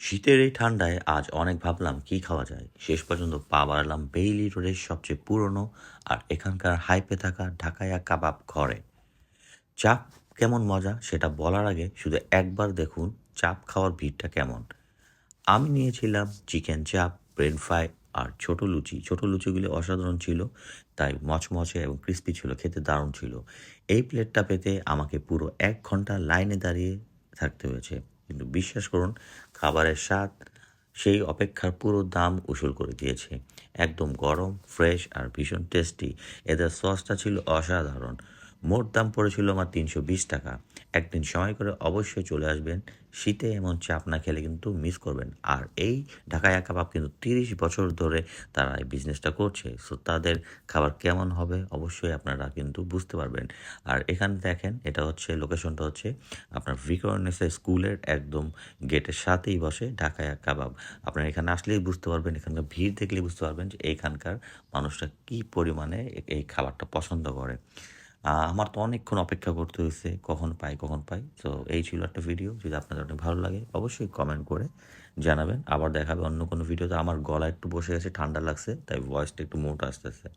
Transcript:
শীতের এই ঠান্ডায় আজ অনেক ভাবলাম কি খাওয়া যায়। শেষ পর্যন্ত পা বাড়ালাম বেইলি রোডের সবচেয়ে পুরনো আর এখানকার হাইপে থাকা ঢাকাইয়া কাবাব ঘরে। চাপ কেমন মজা সেটা বলার আগে শুধু একবার দেখুন চাপ খাওয়ার ভিড়টা কেমন। আমি নিয়েছিলাম চিকেন চাপ, ব্রেড ফ্রাই আর ছোট লুচি। ছোট লুচিগুলি অসাধারণ ছিল, তাই মচমচে এবং ক্রিস্পি ছিল, খেতে দারুণ ছিল। এই প্লেটটা পেতে আমাকে পুরো ১ ঘন্টা লাইনে দাঁড়িয়ে থাকতে হয়েছে। কিন্তু বিশ্বাস করুন, খাবারের স্বাদ সেই অপেক্ষার পুরো দাম উসুল করে দিয়েছে। একদম গরম, ফ্রেশ আর ভীষণ টেস্টি। এদের সসটা ছিল অসাধারণ। মোট দাম পড়েছিল আমার ৳৩২০। একদিন সময় করে অবশ্যই চলে আসবেন। শীতে এমন চাপ না খেলে কিন্তু মিস করবেন। আর এই ঢাকাইয়া কাবাব কিন্তু ৩০ বছর ধরে তারা এই বিজনেসটা করছে। সো তাদের খাবার কেমন হবে অবশ্যই আপনারা কিন্তু বুঝতে পারবেন। আর এখানে দেখেন, এটা হচ্ছে লোকেশনটা হচ্ছে আপনার ভিকারুননিসা স্কুলের একদম গেটের সাথেই বসে ঢাকাইয়া কাবাব। আপনারা এখানে আসলেই বুঝতে পারবেন, এখানকার ভিড় দেখলেই বুঝতে পারবেন যে এইখানকার মানুষরা কি পরিমাণে এই খাবারটা পছন্দ করে। আমার তো অনেকক্ষণ অপেক্ষা করতে হয়েছে কখন পাই, কখন পাই। তো এই ছিল একটা ভিডিও। যদি আপনাদের অনেক ভালো লাগে অবশ্যই কমেন্ট করে জানাবেন। আবার দেখা হবে অন্য কোনো ভিডিওতে। আমার গলা একটু বসে গেছে, ঠান্ডা লাগছে, তাই ভয়েসটা একটু মোটা আসতেছে।